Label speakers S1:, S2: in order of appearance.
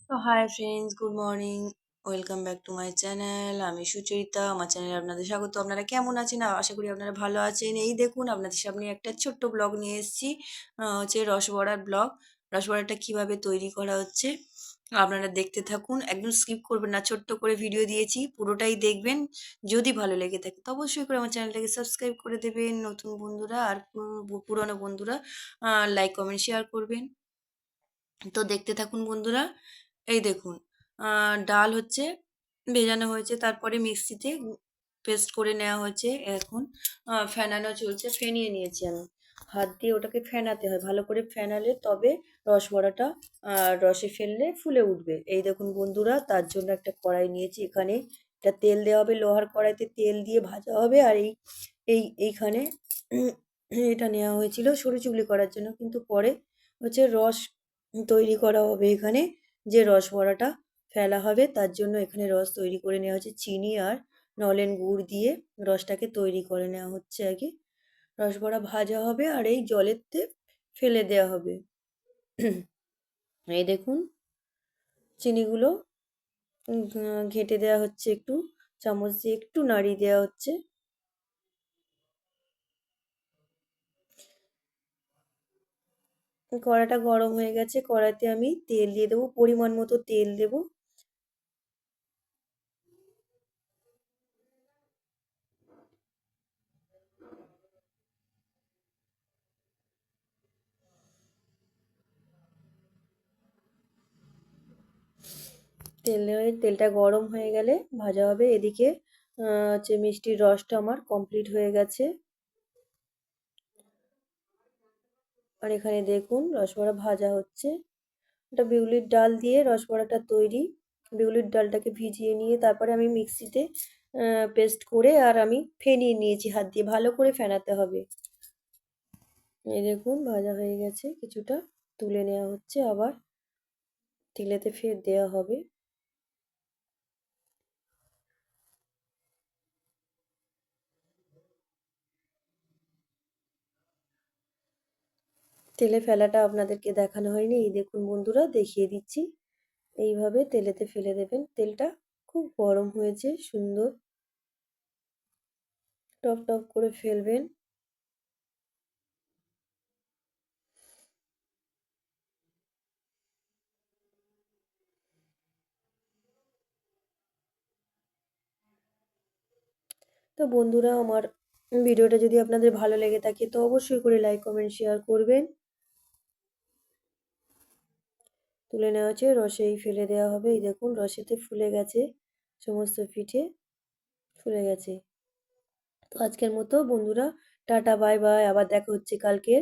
S1: তো hi friends, good morning. Welcome back to my channel. আমি সুচরিতা। আমার চ্যানেলে আপনাদের স্বাগত। আপনারা কেমন আছেন? আশা করি আপনারা ভালো আছেন। এই দেখুন, আপনাদের সামনে একটা ছোট্ট ব্লগ নিয়ে এসেছি। হচ্ছে রসবড়ার ব্লগ। রসবড়াটা কিভাবে তৈরি করা হচ্ছে আপনারা দেখতে থাকুন, একদম স্কিপ করবেন না। ছোট্ট করে ভিডিও দিয়েছি, পুরোটাই দেখবেন। যদি ভালো লেগে থাকে তো অবশ্যই করে আমার চ্যানেলটাকে সাবস্ক্রাইব করে দেবেন, নতুন বন্ধুরা আর পুরনো বন্ধুরা লাইক কমেন্ট শেয়ার করবেন। তো দেখতে থাকুন বন্ধুরা। এই দেখুন, ডাল হচ্ছে ভেজানো হয়েছে, তারপরে মিক্সিতে পেস্ট করে নেওয়া হয়েছে। এখন ফেনানো চলছে, ফেনিয়ে নিয়েছি আমি। হাত দিয়ে ওটাকে ফেনাতে হয়, ভালো করে ফেনালে তবে রসবড়াটা রসে ফেললে ফুলে উঠবে। এই দেখুন বন্ধুরা, তার জন্য একটা কড়াই নিয়েছি। এখানে এটা তেল দেওয়া হবে, লোহার কড়াইতে তেল দিয়ে ভাজা হবে। আর এইখানে এটা নেওয়া হয়েছিল সরু চুগলি করার জন্য, কিন্তু পরে হচ্ছে রস তৈরি করা হবে এখানে। যে রস বড়াটা ফেলা হবে তার জন্য এখানে রস তৈরি করে নেওয়া হচ্ছে। চিনি আর নলেন গুড় দিয়ে রসটাকে তৈরি করে নেওয়া হচ্ছে আগে। রসবড়া ভাজা হবে আর এই জলেতে ফেলে দেওয়া হবে। এই দেখুন, চিনিগুলো ঘেঁটে দেওয়া হচ্ছে, একটু চামচ দিয়ে একটু নাড়িয়ে দেওয়া হচ্ছে। কড়াটা গরম হয়ে গেছে, কড়াইতে আমি তেল দিয়ে দেবো, পরিমাণ মতো তেল দেবো। তেলটা গরম হয়ে গেলে ভাজা হবে। এদিকে হচ্ছে মিষ্টির রসটা আমার কমপ্লিট হয়ে গেছে। আর এখানে দেখুন রসবড়া ভাজা হচ্ছে। এটা বিউলির ডাল দিয়ে রসবড়াটা তৈরি। বিউলির ডালটাকে ভিজিয়ে নিয়ে তারপরে আমি মিক্সিতে পেস্ট করে আর আমি ফেনিয়ে নিয়েছি, হাত দিয়ে ভালো করে ফেনাতে হবে। এই দেখুন ভাজা হয়ে গেছে, কিছুটা তুলে নেওয়া হচ্ছে, আবার তেলেতে ফের দেওয়া হবে। তেলে ফেলাটা আপনাদেরকে দেখানো হয়নি, এই দেখুন বন্ধুরা দেখিয়ে দিচ্ছি। এইভাবে তেলেতে ফেলে দেবেন। তেলটা খুব গরম হয়েছে, সুন্দর টপ টপ করে ফেলবেন। তো বন্ধুরা, আমার ভিডিওটা যদি আপনাদের ভালো লেগে থাকে তো অবশ্যই করে লাইক কমেন্ট শেয়ার করবেন। তুলে নেওয়া হচ্ছে, রসেই ফেলে দেওয়া হবে। এই দেখুন রসেতে ফুলে গেছে, সমস্ত পিঠে ফুলে গেছে। তো আজকের মতো বন্ধুরা টাটা, বাই বাই। আবার দেখা হচ্ছে কালকে।